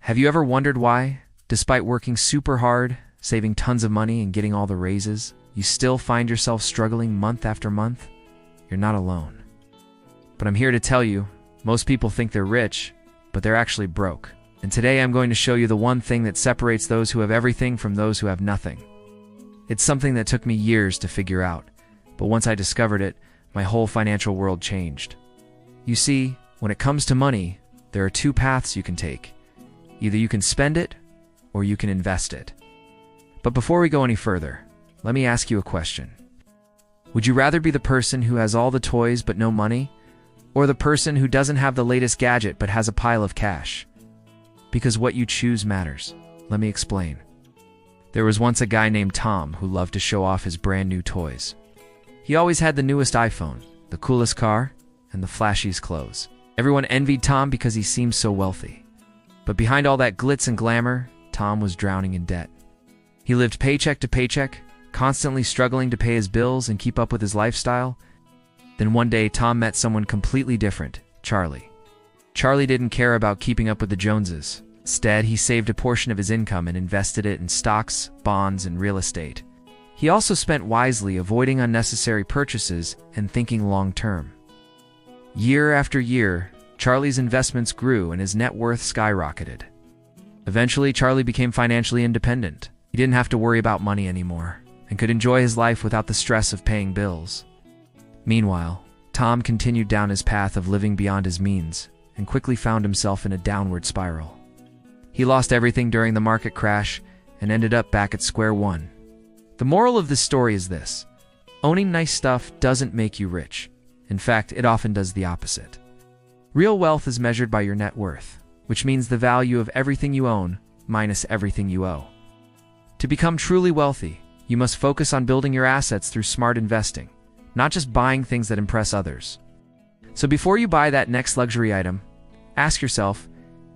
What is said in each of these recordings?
Have you ever wondered why, despite working super hard, saving tons of money, and getting all the raises, you still find yourself struggling month after month? You're not alone. But I'm here to tell you, most people think they're rich, but they're actually broke. And today I'm going to show you the one thing that separates those who have everything from those who have nothing. It's something that took me years to figure out, but once I discovered it, my whole financial world changed. You see, when it comes to money, there are two paths you can take. Either you can spend it, or you can invest it. But before we go any further, let me ask you a question. Would you rather be the person who has all the toys but no money, or the person who doesn't have the latest gadget but has a pile of cash? Because what you choose matters. Let me explain. There was once a guy named Tom who loved to show off his brand new toys. He always had the newest iPhone, the coolest car, and the flashiest clothes. Everyone envied Tom because he seemed so wealthy. But behind all that glitz and glamour, Tom was drowning in debt. He lived paycheck to paycheck, constantly struggling to pay his bills and keep up with his lifestyle. Then one day, Tom met someone completely different, Charlie. Charlie didn't care about keeping up with the Joneses. Instead, he saved a portion of his income and invested it in stocks, bonds, and real estate. He also spent wisely, avoiding unnecessary purchases and thinking long-term. Year after year, Charlie's investments grew and his net worth skyrocketed. Eventually, Charlie became financially independent. He didn't have to worry about money anymore and could enjoy his life without the stress of paying bills. Meanwhile, Tom continued down his path of living beyond his means and quickly found himself in a downward spiral. He lost everything during the market crash and ended up back at square one. The moral of this story is this: owning nice stuff doesn't make you rich. In fact, it often does the opposite. Real wealth is measured by your net worth, which means the value of everything you own minus everything you owe. To become truly wealthy, you must focus on building your assets through smart investing, not just buying things that impress others. So before you buy that next luxury item, ask yourself,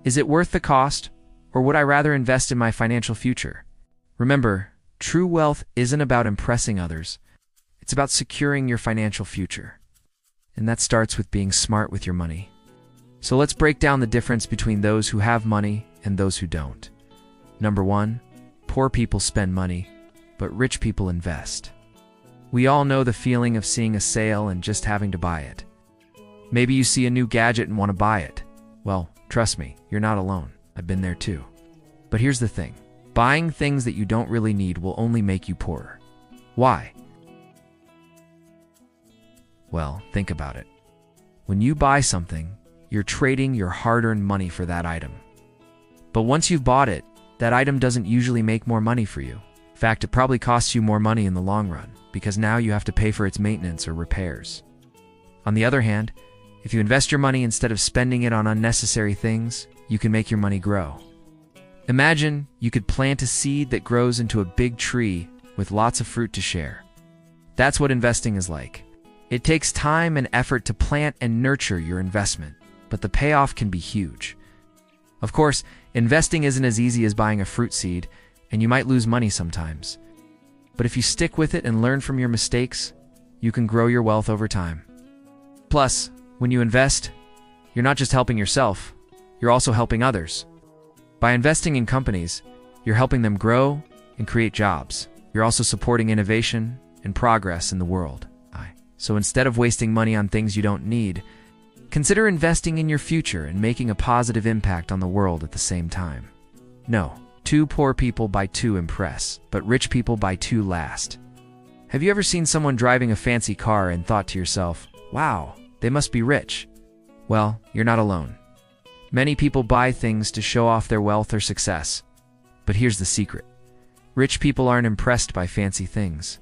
is it worth the cost, or would I rather invest in my financial future? Remember, true wealth isn't about impressing others. It's about securing your financial future. And that starts with being smart with your money. So let's break down the difference between those who have money and those who don't. Number one, poor people spend money, but rich people invest. We all know the feeling of seeing a sale and just having to buy it. Maybe you see a new gadget and want to buy it. Well, trust me, you're not alone. I've been there too. But here's the thing. Buying things that you don't really need will only make you poorer. Why? Well, think about it. When you buy something, you're trading your hard-earned money for that item. But once you've bought it, that item doesn't usually make more money for you. In fact, it probably costs you more money in the long run, because now you have to pay for its maintenance or repairs. On the other hand, if you invest your money instead of spending it on unnecessary things, you can make your money grow. Imagine you could plant a seed that grows into a big tree with lots of fruit to share. That's what investing is like. It takes time and effort to plant and nurture your investment, but the payoff can be huge. Of course, investing isn't as easy as buying a fruit seed, and you might lose money sometimes. But if you stick with it and learn from your mistakes, you can grow your wealth over time. Plus, when you invest, you're not just helping yourself, you're also helping others. By investing in companies, you're helping them grow and create jobs. You're also supporting innovation and progress in the world. So instead of wasting money on things you don't need, consider investing in your future and making a positive impact on the world at the same time. No, two poor people buy two impress, but rich people buy two last. Have you ever seen someone driving a fancy car and thought to yourself, wow, they must be rich? Well, you're not alone. Many people buy things to show off their wealth or success. But here's the secret. Rich people aren't impressed by fancy things.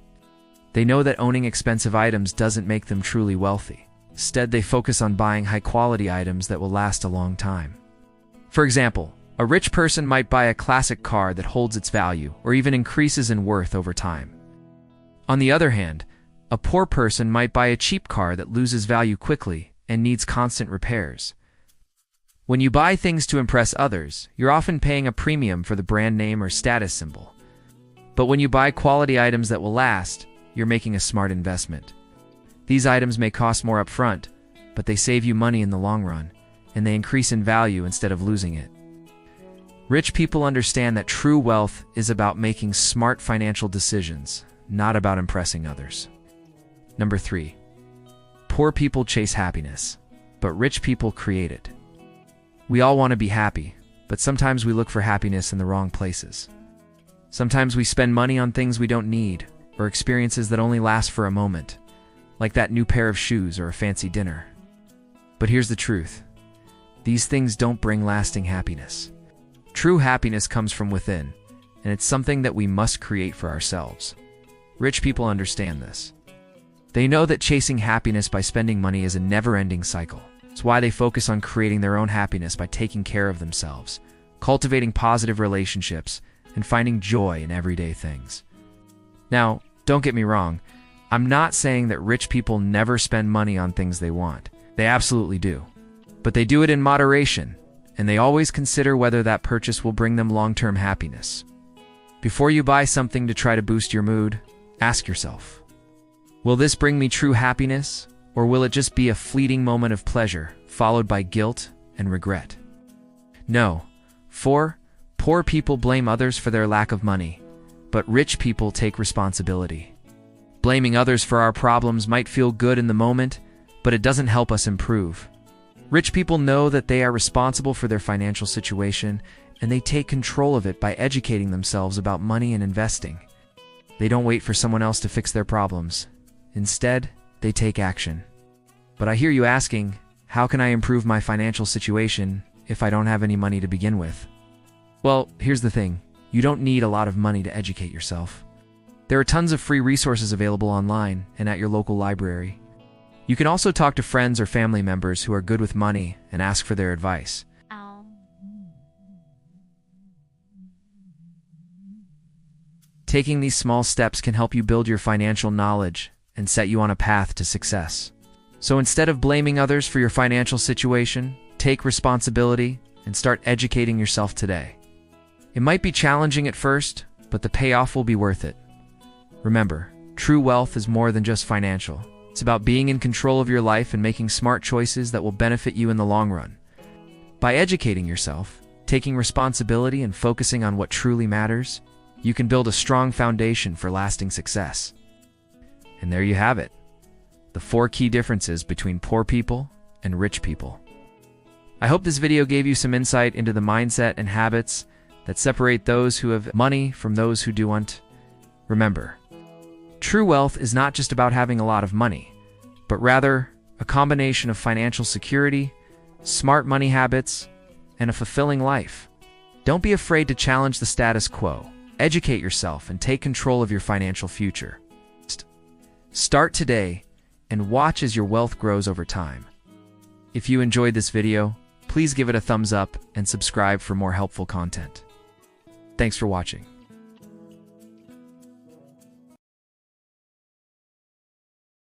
They know that owning expensive items doesn't make them truly wealthy. Instead, they focus on buying high-quality items that will last a long time. For example, a rich person might buy a classic car that holds its value or even increases in worth over time. On the other hand, a poor person might buy a cheap car that loses value quickly and needs constant repairs. When you buy things to impress others, you're often paying a premium for the brand name or status symbol. But when you buy quality items that will last, you're making a smart investment. These items may cost more upfront, but they save you money in the long run, and they increase in value instead of losing it. Rich people understand that true wealth is about making smart financial decisions, not about impressing others. Number 3. Poor people chase happiness, but rich people create it. We all want to be happy, but sometimes we look for happiness in the wrong places. Sometimes we spend money on things we don't need, or experiences that only last for a moment, like that new pair of shoes or a fancy dinner. But here's the truth. These things don't bring lasting happiness. True happiness comes from within, and it's something that we must create for ourselves. Rich people understand this. They know that chasing happiness by spending money is a never-ending cycle. It's why they focus on creating their own happiness by taking care of themselves, cultivating positive relationships, and finding joy in everyday things. Now, don't get me wrong. I'm not saying that rich people never spend money on things they want. They absolutely do. But they do it in moderation, and they always consider whether that purchase will bring them long-term happiness. Before you buy something to try to boost your mood, ask yourself, will this bring me true happiness, or will it just be a fleeting moment of pleasure, followed by guilt and regret? No. 4. Poor people blame others for their lack of money, but rich people take responsibility. Blaming others for our problems might feel good in the moment, but it doesn't help us improve. Rich people know that they are responsible for their financial situation, and they take control of it by educating themselves about money and investing. They don't wait for someone else to fix their problems. Instead, they take action. But I hear you asking, how can I improve my financial situation if I don't have any money to begin with? Well, here's the thing. You don't need a lot of money to educate yourself. There are tons of free resources available online and at your local library. You can also talk to friends or family members who are good with money and ask for their advice. Taking these small steps can help you build your financial knowledge and set you on a path to success. So instead of blaming others for your financial situation, take responsibility and start educating yourself today. It might be challenging at first, but the payoff will be worth it. Remember, true wealth is more than just financial. It's about being in control of your life and making smart choices that will benefit you in the long run. By educating yourself, taking responsibility, and focusing on what truly matters, you can build a strong foundation for lasting success. And there you have it. The 4 key differences between poor people and rich people. I hope this video gave you some insight into the mindset and habits that separate those who have money from those who don't. Remember, true wealth is not just about having a lot of money, but rather a combination of financial security, smart money habits, and a fulfilling life. Don't be afraid to challenge the status quo. Educate yourself and take control of your financial future. Start today and watch as your wealth grows over time. If you enjoyed this video, please give it a thumbs up and subscribe for more helpful content. Thanks for watching.